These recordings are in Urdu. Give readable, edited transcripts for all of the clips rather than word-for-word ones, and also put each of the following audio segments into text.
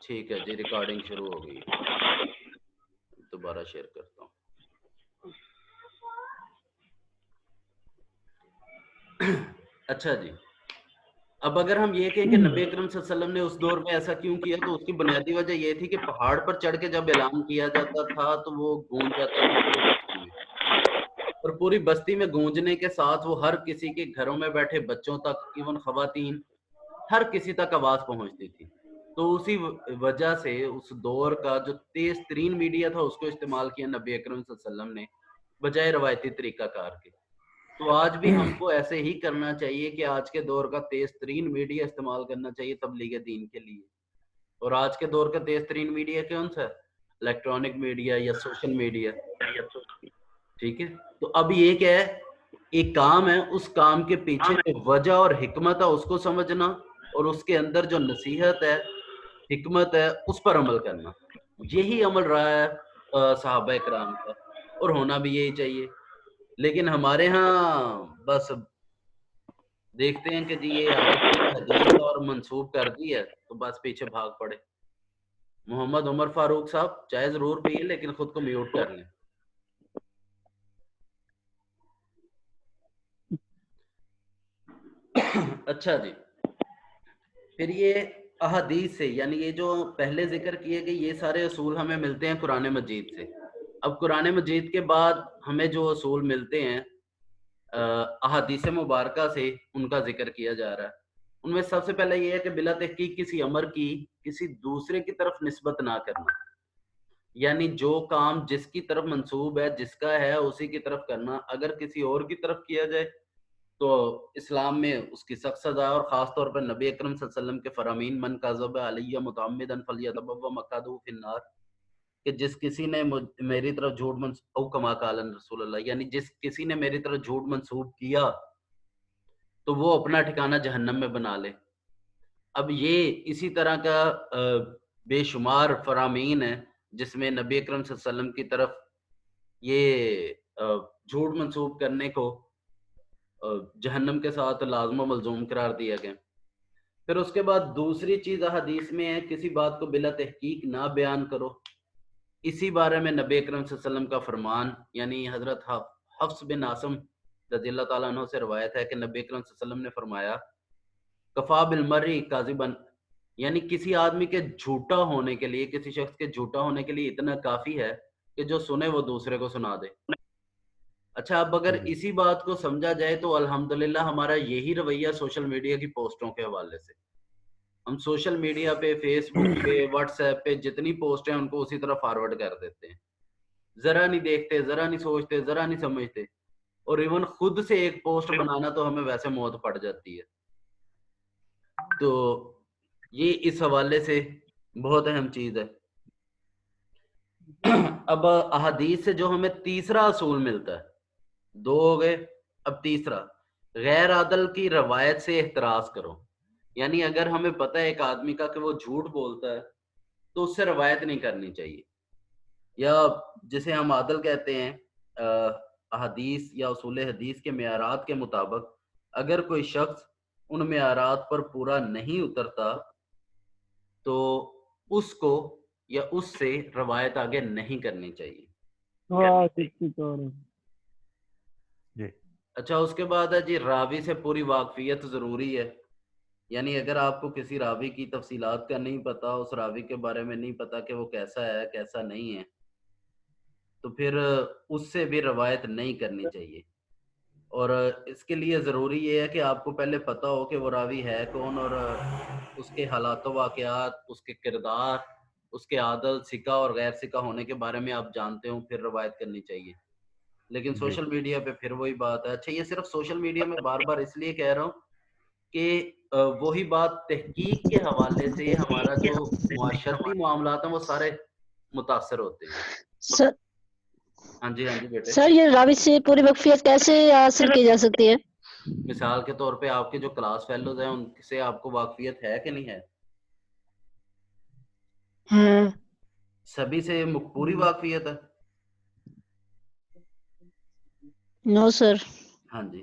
ٹھیک ہے جی، ریکارڈنگ شروع ہو گئی، دوبارہ شیئر کرتا ہوں۔ اچھا جی، اب اگر ہم یہ کہیں کہ نبی اکرم صلی اللہ علیہ وسلم نے اس دور میں ایسا کیوں کیا، تو اس کی بنیادی وجہ یہ تھی کہ پہاڑ پر چڑھ کے جب اعلان کیا جاتا تھا تو وہ گونج جاتا تھا پوری بستی میں، اور پوری بستی میں گونجنے کے ساتھ وہ ہر کسی کے گھروں میں بیٹھے بچوں تک، ایون خواتین، ہر کسی تک آواز پہنچتی تھی۔ تو اسی وجہ سے اس دور کا جو تیز ترین میڈیا تھا اس کو استعمال کیا نبی اکرم صلی اللہ علیہ وسلم نے، بجائے روایتی طریقہ کار کے۔ تو آج بھی ہم کو ایسے ہی کرنا چاہیے کہ آج کے دور کا تیز ترین میڈیا استعمال کرنا چاہیے تبلیغ دین کے لیے۔ اور آج کے دور کا تیز ترین میڈیا کون سا ہے؟ الیکٹرانک میڈیا یا سوشل میڈیا، ٹھیک ہے۔ تو اب یہ کیا ہے، ایک کام ہے، اس کام کے پیچھے جو وجہ اور حکمت ہے اس کو سمجھنا، اور اس کے اندر جو نصیحت ہے، حکمت ہے، اس پر عمل کرنا۔ یہی عمل رہا ہے صحابہ کرام کا، اور ہونا بھی یہی چاہیے۔ لیکن ہمارے ہاں بس دیکھتے ہیں کہ جی یہ آیت حدیث اور منسوب کر دی ہے تو بس پیچھے بھاگ پڑے۔ محمد عمر فاروق صاحب چائے ضرور پیئے لیکن خود کو میوٹ کر لیں۔ اچھا جی، پھر یہ احادیث سے، یعنی یہ جو پہلے ذکر کیے گئے یہ سارے اصول ہمیں ملتے ہیں قرآن مجید سے۔ اب قرآن مجید کے بعد ہمیں جو اصول ملتے ہیں احادیث مبارکہ سے، ان کا ذکر کیا جا رہا ہے۔ ان میں سب سے پہلے یہ ہے کہ بلا تحقیق کسی امر کی کسی دوسرے کی طرف نسبت نہ کرنا، یعنی جو کام جس کی طرف منسوب ہے، جس کا ہے، اسی کی طرف کرنا۔ اگر کسی اور کی طرف کیا جائے تو اسلام میں اس کی سخت سزا ہے، اور خاص طور پر نبی اکرم صلی اللہ علیہ وسلم کے فرامین من کذب علی متعمدا فلیتبوأ مقعدہ فی النار، کہ جس کسی نے میری طرف جھوٹ منسوب، او کما قال رسول اللہ، یعنی جس کسی نے میری طرف جھوٹ منسوب کیا تو وہ اپنا ٹھکانہ جہنم میں بنا لے۔ اب یہ اسی طرح کا بے شمار فرامین ہے جس میں نبی اکرم صلی اللہ علیہ وسلم کی طرف یہ جھوٹ منسوب کرنے کو جہنم کے ساتھ لازم و ملزوم قرار دیا گیا۔ پھر اس کے بعد دوسری چیز حدیث میں ہے کسی بات کو بلا تحقیق نہ بیان کرو۔ اسی بارے میں نبی اکرم صلی اللہ علیہ وسلم کا فرمان، یعنی حضرت حفص بن عاصم رضی اللہ تعالیٰ عنہ سے روایت ہے کہ نبی اکرم صلی اللہ علیہ وسلم نے فرمایا کفا بالمرء کاذبا، یعنی کسی آدمی کے جھوٹا ہونے کے لیے، کسی شخص کے جھوٹا ہونے کے لیے اتنا کافی ہے کہ جو سنے وہ دوسرے کو سنا دے۔ اچھا، اب اگر اسی بات کو سمجھا جائے تو الحمدللہ ہمارا یہی رویہ سوشل میڈیا کی پوسٹوں کے حوالے سے۔ ہم سوشل میڈیا پہ، فیس بک پہ، واٹس ایپ پہ جتنی پوسٹ ہیں ان کو اسی طرح فارورڈ کر دیتے ہیں، ذرا نہیں دیکھتے، ذرا نہیں سوچتے، ذرا نہیں سمجھتے۔ اور ایون خود سے ایک پوسٹ بنانا تو ہمیں ویسے موت پڑ جاتی ہے۔ تو یہ اس حوالے سے بہت اہم چیز ہے۔ اب احادیث سے جو ہمیں تیسرا اصول ملتا ہے، دو ہو گئے، اب تیسرا، غیر عادل کی روایت سے احتراز کرو۔ یعنی اگر ہمیں پتہ ہے ایک آدمی کا کہ وہ جھوٹ بولتا ہے تو اس سے روایت نہیں کرنی چاہیے، یا جسے ہم عادل کہتے ہیں احادیث یا اصول حدیث کے معیارات کے مطابق اگر کوئی شخص ان معیارات پر پورا نہیں اترتا تو اس کو یا اس سے روایت آگے نہیں کرنی چاہیے۔ اچھا، اس کے بعد ہے جی راوی سے پوری واقفیت ضروری ہے۔ یعنی اگر آپ کو کسی راوی کی تفصیلات کا نہیں پتا، اس راوی کے بارے میں نہیں پتا کہ وہ کیسا ہے کیسا نہیں ہے، تو پھر اس سے بھی روایت نہیں کرنی چاہیے۔ اور اس کے لیے ضروری یہ ہے کہ آپ کو پہلے پتا ہو کہ وہ راوی ہے کون، اور اس کے حالات و واقعات، اس کے کردار، اس کے عادل، ثقہ اور غیر ثقہ ہونے کے بارے میں آپ جانتے ہوں، پھر روایت کرنی چاہیے۔ لیکن سوشل میڈیا پہ پھر وہی بات ہے۔ اچھا، یہ صرف سوشل میڈیا میں بار بار اس لیے کہہ رہا ہوں کہ وہی بات تحقیق کے حوالے سے ہمارا جو معاشرتی معاملات ہیں وہ سارے متاثر ہوتے ہیں۔ سر ہاں جی بیٹے۔ سر، یہ راوی سے پوری واقفیت کیسے حاصل کی جا سکتی ہے؟ مثال کے طور پہ آپ کے جو کلاس فیلوز ہیں ان سے آپ کو واقفیت ہے کہ نہیں ہے؟ سبھی سے پوری واقفیت ہے؟ نو سر۔ ہاں جی،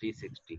360,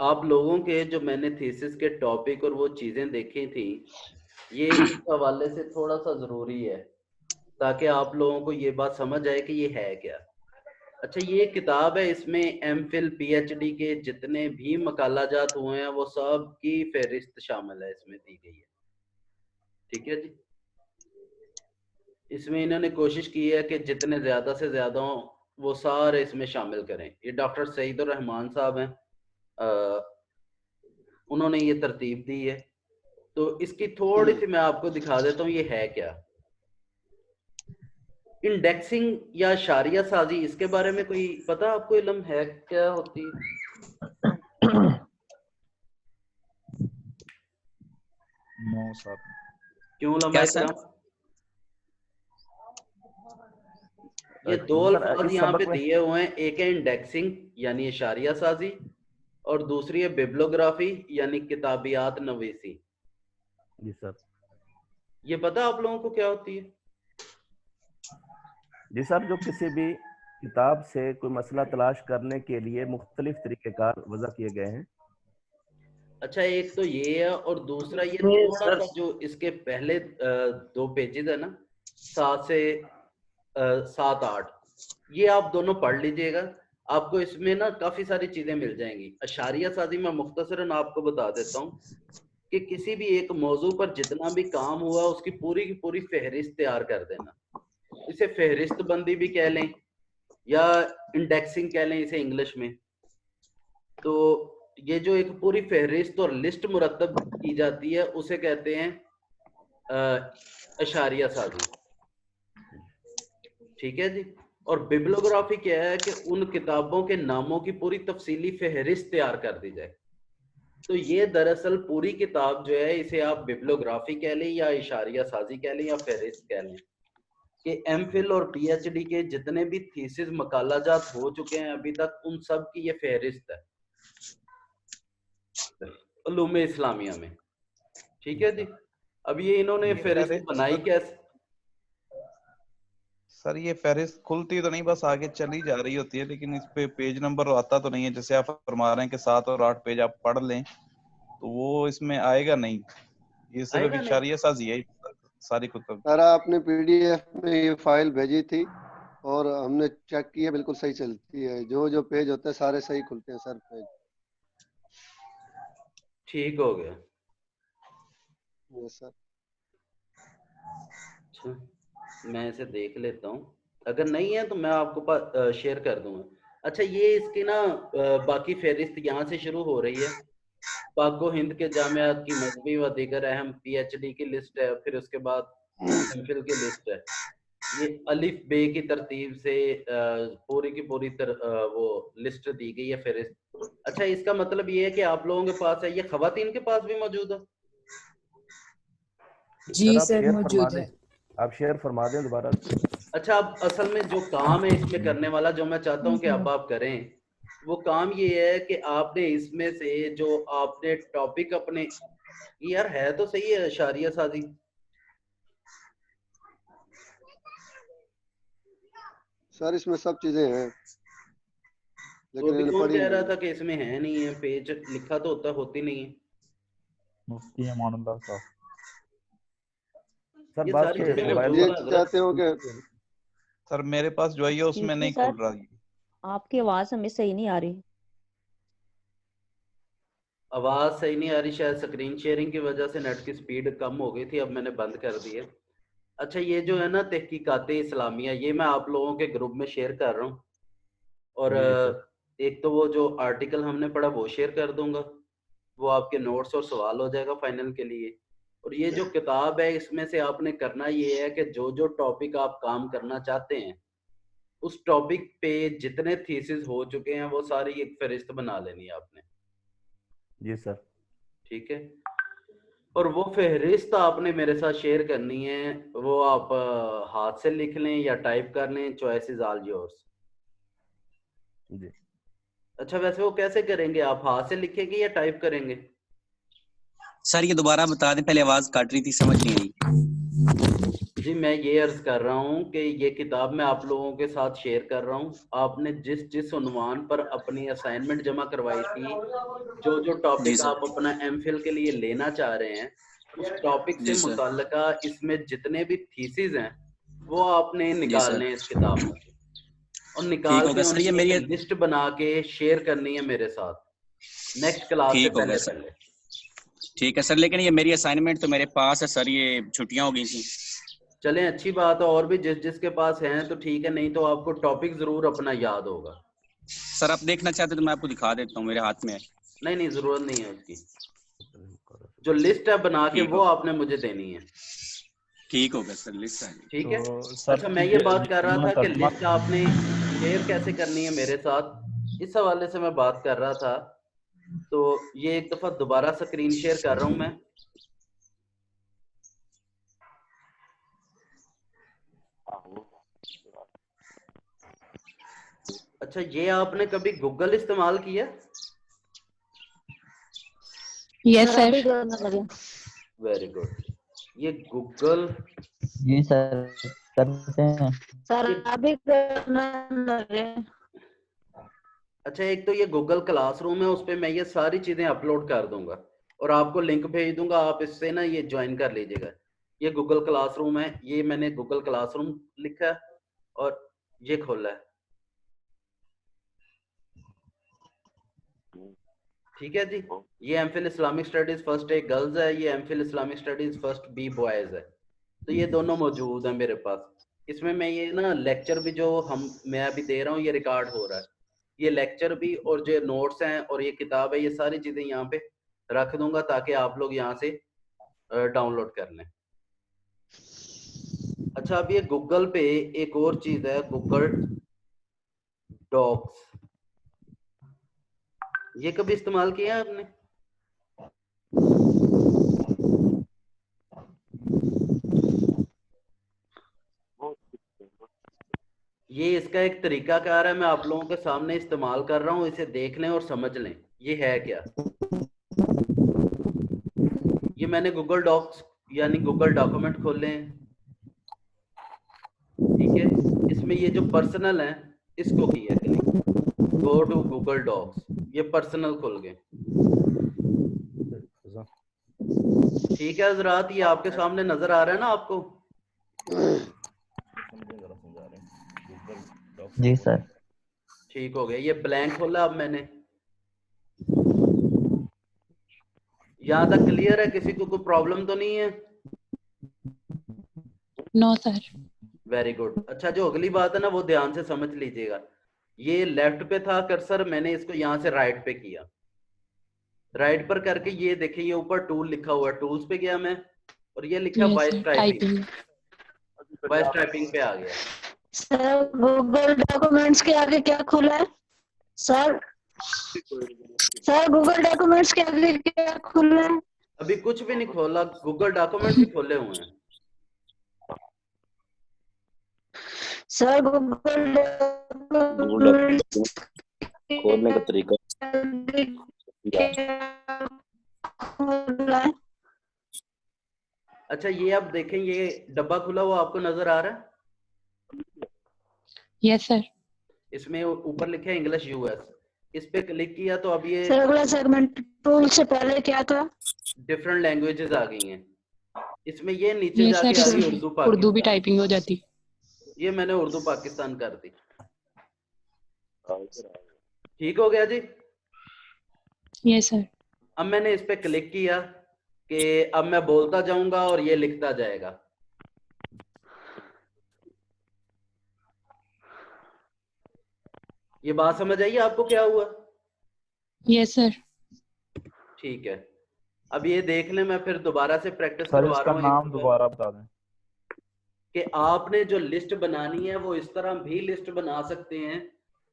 آپ لوگوں کے جو میں نے تھیسس کے ٹاپک اور وہ چیزیں دیکھی تھی، یہ اس حوالے سے تھوڑا سا ضروری ہے تاکہ آپ لوگوں کو یہ بات سمجھ آئے کہ یہ ہے کیا. اچھا یہ کتاب ہے، اس میں M Phil P H D کے جتنے بھی مقالہ جات ہوئے ہیں وہ سب کی فہرست شامل ہے، اس میں دی گئی ہے. ٹھیک ہے جی. اس میں انہوں نے کوشش کی ہے کہ جتنے زیادہ سے زیادہ ہوں وہ سارے اس میں شامل کریں. یہ ڈاکٹر سعید الرحمان صاحب ہیں، انہوں نے یہ ترتیب دی ہے. تو اس کی تھوڑی سی میں آپ کو دکھا دیتا ہوں یہ ہے کیا. انڈیکسنگ یا اشاریہ سازی، اس کے بارے میں کوئی پتہ آپ کو علم ہے کیا ہوتی ہے؟ نو سر. کیوں علماء کیا سر؟ کرام؟ یہ دو الفاظ یہاں پہ دیے ہوئے ہیں، ایک ہے انڈیکسنگ یعنی اشاریہ سازی، اور دوسری ہے بیبلوگرافی یعنی کتابیات نویسی. جی سر. یہ پتہ آپ لوگوں کو کیا ہوتی ہے؟ جی سر، جو کسی بھی کتاب سے کوئی مسئلہ تلاش کرنے کے لیے مختلف طریقہ کار وضع کیے گئے ہیں. اچھا ایک تو یہ ہے، اور دوسرا یہ تھوڑا سا جو اس کے پہلے 2 پیجز ہے نا، 7 سے 7-8، یہ آپ دونوں پڑھ لیجئے گا. آپ کو اس میں نا کافی ساری چیزیں مل جائیں گی. اشاریہ سازی میں مختصراً آپ کو بتا دیتا ہوں کہ کسی بھی ایک موضوع پر جتنا بھی کام ہوا اس کی پوری فہرست تیار کر دینا. اسے فہرست بندی بھی کہہ لیں یا انڈیکسنگ کہہ لیں اسے انگلش میں. تو یہ جو ایک پوری فہرست اور لسٹ مرتب کی جاتی ہے اسے کہتے ہیں اشاریہ سازی. ٹھیک ہے جی. اور بیبلوگرافی کیا ہے کہ ان کتابوں کے ناموں کی پوری تفصیلی فہرست تیار کر دی جائے. تو یہ دراصل پوری کتاب جو ہے اسے آپ بیبلوگرافی کہہ لیں یا اشاریہ سازی کہہ لیں یا فہرست کہہ لیں، کہ ایم فل اور پی ایچ ڈی کے جتنے بھی تھیسس مقالہ جات ہو چکے ہیں ابھی تک ان سب کی یہ فہرست ہے علوم اسلامیہ میں. ٹھیک ہے جی. اب یہ انہوں نے فہرست بنائی کیسے؟ سر یہ فہرست کھلتی تو نہیں، بس آگے چلی جا رہی ہوتی ہے، لیکن اس پہ پیج نمبر آتا تو نہیں ہے. جیسے آپ فرما رہے ہیں کہ 7 اور 8 پیج آپ پڑھ لیں تو وہ اس میں آئے گا نہیں. یہ صرف اشاریہ سازی ہے ساری کتب. سر آپ نے پی ڈی ایف میں یہ فائل بھیجی تھی اور ہم نے چیک کی ہے، بالکل صحیح چلتی ہے. جو پیج ہوتے ہیں سارے صحیح کھلتے ہیں سر پیج. ٹھیک ہو گیا. سر اچھا میں اسے دیکھ لیتا ہوں، اگر نہیں ہے تو میں آپ کو شیئر کر دوں گا. اچھا یہ اس کی نا باقی فہرست یہاں سے شروع ہو رہی ہے. پاک و ہند کے جامعات کی مذہبی و دیگر اہم پی ایچ ڈی کی لسٹ ہے، پھر اس کے بعد ایم فل کی لسٹ ہے. یہ الف بے کی ترتیب سے پوری کی پوری وہ لسٹ دی گئی ہے فہرست. اچھا اس کا مطلب یہ ہے کہ آپ لوگوں کے پاس ہے، یہ خواتین کے پاس بھی موجود ہے؟ جی سر موجود ہے. آپ شیئر فرما دیں دوبارہ. اچھا اب اصل میں جو کام ہے اس میں کرنے والا، جو میں چاہتا ہوں کہ اب آپ کریں، وہ کام یہ ہے کہ آپ نے اس میں سے جو آپ نے ٹاپک اپنے، یار ہے تو صحیح ہے اشاریہ سازی، سر اس میں سب چیزیں ہیں تو ابھی کون کہہ رہا تھا کہ اس میں ہے نہیں ہے؟ پیج لکھا تو ہوتا، ہوتی نہیں ہے. مفتی امان اللہ صاحب. سر یہ بات ساری کے چیزیں موبائل موجود ہیں چاہتے ہو کہ سر میرے پاس جو ہے اس میں نہیں کھل رہا. آپ کی آواز ہمیں صحیح نہیں آ رہی. آواز صحیح نہیں آ رہی، شاید سکرین شیئرنگ کی وجہ سے نیٹ کی سپیڈ کم ہو گئی تھی، اب میں نے بند کر دی ہے. اچھا یہ جو ہے نا تحقیقات اسلامیہ، یہ میں آپ لوگوں کے گروپ میں شیئر کر رہا ہوں، اور ایک تو وہ جو آرٹیکل ہم نے پڑھا وہ شیئر کر دوں گا، وہ آپ کے نوٹس اور سوال ہو جائے گا فائنل کے لیے. اور یہ جو کتاب ہے اس میں سے آپ نے کرنا یہ ہے کہ جو ٹاپک آپ کام کرنا چاہتے ہیں اس ٹاپک پہ جتنے تھیسز ہو چکے ہیں وہ ساری ایک فہرست بنا لینی ہے آپ نے. جی سر. ٹھیک ہے. اور وہ فہرست آپ نے میرے ساتھ شیئر کرنی ہے، وہ آپ ہاتھ سے لکھ لیں یا ٹائپ کر لیں، چوائس از آل یورس. جی. اچھا ویسے وہ کیسے کریں گے، آپ ہاتھ سے لکھیں گے یا ٹائپ کریں گے؟ سر یہ دوبارہ بتا دیں، پہلے آواز کاٹ رہی تھی، سمجھ نہیں رہی. جی میں یہ عرض کر رہا ہوں کہ یہ کتاب میں آپ لوگوں کے ساتھ شیئر کر رہا ہوں. آپ نے جس عنوان پر اپنی اسائنمنٹ جمع کروائی تھی, جو جی ٹاپک سر. آپ اپنا ایم فل کے لیے لینا چاہ رہے ہیں, اس ٹاپک سے جی سر. متعلقہ اس میں جتنے بھی تھیسز ہیں وہ آپ نے جی سر. نکالنے ہیں اس کتاب میں سے, اور ٹھیک نکال ہو کے گیا سر. ان یہ کی میری ایک لسٹ بنا کے شیئر کرنی ہے میرے ساتھ نیکسٹ کلاس سے ٹھیک ہو گیا پہلے سر. پہلے. ٹھیک ہے سر, لیکن یہ میری اسائنمنٹ تو میرے پاس ہے سر, یہ چھٹیاں ہو گئی تھیں. چلیں اچھی بات ہے, اور بھی جس کے پاس ہیں تو ٹھیک ہے, نہیں تو آپ کو ٹاپک ضرور اپنا یاد ہوگا. سر آپ دیکھنا چاہتے تو میں آپ کو دکھا دیتا ہوں, میرے ہاتھ میں ہے. نہیں ضرورت نہیں ہے اس کی. جو لسٹ ہے بنا کے ٹھیک ہو وہ آپ نے مجھے دینی ہے. ٹھیک ہو گیا سر, لسٹ آ گئی. ٹھیک ہے. تو سر اچھا میں یہ بات کر رہا تھا کہ لسٹ آپ نے شیئر کیسے کرنی ہے میرے ساتھ, اس حوالے سے میں بات کر رہا تھا. تو یہ ایک دفعہ دوبارہ سکرین شیئر کر رہا ہوں میں. اچھا یہ آپ نے کبھی گوگل استعمال کیا؟ یس سر. کرنے لگے. Very good. یہ گوگل جی سر کرتے ہیں. سر ابھی کرنے لگے. اچھا ایک تو یہ گوگل کلاس روم ہے, اس پہ میں یہ ساری چیزیں اپلوڈ کر دوں گا اور آپ کو لنک بھیج دوں گا, آپ اس سے نا یہ جوائن کر لیجیے گا. یہ گوگل کلاس روم ہے, یہ میں نے گوگل کلاس روم لکھا ہے اور یہ کھولا ہے. ٹھیک ہے جی. یہ M Phil Islamic studies first A girls ہے, یہ M Phil Islamic studies first B boys ہے. تو یہ دونوں موجود ہیں میرے پاس. اس میں یہ نا لیکچر بھی جو میں ابھی دے رہا ہوں یہ ریکارڈ ہو رہا ہے, یہ لیکچر بھی اور جو نوٹس ہیں اور یہ کتاب ہے, یہ ساری چیزیں یہاں پہ رکھ دوں گا تاکہ آپ لوگ یہاں سے ڈاؤن لوڈ کر لیں. اچھا اب یہ گوگل پہ ایک اور چیز ہے, گوگل ڈاکس. یہ کبھی استعمال کیا ہے آپ نے؟ یہ اس کا ایک طریقہ کار ہے, میں آپ لوگوں کے سامنے استعمال کر رہا ہوں, اسے دیکھ لیں اور سمجھ لیں یہ ہے کیا. یہ میں نے گوگل ڈاکس یعنی گوگل ڈاکومنٹ کھولے ہیں. ٹھیک ہے. اس میں یہ جو پرسنل ہیں اس کو کیا click, go to Google Docs, یہ پرسنل کھل گئے. ٹھیک ہے حضرات, یہ آپ کے سامنے نظر آ رہا ہے نا آپ کو؟ جی سر. ٹھیک ہو گیا. یہ بلینک کھولا اب میں نے. یہاں تک کلیئر ہے؟ کسی کو کوئی پرابلم تو نہیں ہے؟ No sir. Very good. اچھا جو اگلی بات ہے نا وہ دھیان سے سمجھ لیجیے گا. یہ لیفٹ پہ تھا کرسر, میں نے اس کو یہاں سے رائٹ پہ کیا. رائٹ پر کر کے یہ دیکھیں یہ اوپر ٹول لکھا ہوا ہے, ٹولز پہ گیا میں اور یہ لکھا یس وائس سر. ٹائپنگ. ٹائپنگ. وائس ٹائپنگ پہ آ گیا. سر گوگل ڈاکومنٹس کے آگے کیا کھولا ہے سر؟ سر گوگل ڈاکومنٹس کے آگے کیا کھولا ہے؟ ابھی کچھ بھی نہیں کھولا, گوگل ڈاکومنٹس ہی کھولے ہوئے ہیں. سر گوگل کھولنے کا طریقہ اچھا یہ آپ دیکھیں یہ ڈبہ کھلا ہوا آپ کو نظر آ رہا ہے؟ یس سر. اس میں اوپر لکھا ہے انگلش یو ایس, اس پہ کلک کیا تو اب یہ سر اگلا سیگمنٹ ٹول سے پہلے کیا تھا؟ ڈفرنٹ لینگویجز آ گئی ہیں. اس میں یہ نیچے یس جا سر. کے آ گئی اردو اردو بھی پاکستان. ٹائپنگ ہو جاتی. یہ میں نے اردو پاکستان کر دی. ٹھیک ہو گیا جی. یس سر. اب میں نے اس پہ کلک کیا کہ اب میں بولتا جاؤں گا اور یہ لکھتا جائے گا. یہ بات سمجھ آئیے آپ کو کیا ہوا؟ یس سر. ٹھیک ہے. اب یہ دیکھ لیں, میں پھر دوبارہ سے پریکٹس سر کروا اس رہا کا ہوں نام دوبارہ بتا دیں کہ آپ نے جو لسٹ بنانی ہے وہ اس طرح بھی لسٹ بنا سکتے ہیں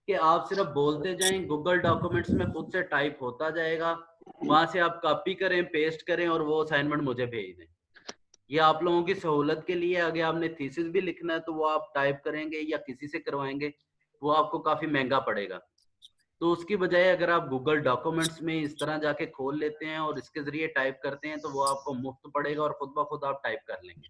کہ آپ صرف بولتے جائیں, گوگل ڈاکومنٹس میں خود سے ٹائپ ہوتا جائے گا, وہاں سے آپ کاپی کریں, پیسٹ کریں اور وہ اسائنمنٹ مجھے بھیج دیں. یہ آپ لوگوں کی سہولت کے لیے. اگر آپ نے تھیسس بھی لکھنا ہے تو وہ آپ ٹائپ کریں گے یا کسی سے کروائیں گے, وہ آپ کو کافی مہنگا پڑے گا. تو اس کی بجائے اگر آپ گوگل ڈاکومنٹس میں اس طرح جا کے کھول لیتے ہیں اور اس کے ذریعے ٹائپ کرتے ہیں تو وہ آپ کو مفت پڑے گا اور خود بخود آپ ٹائپ کر لیں گے.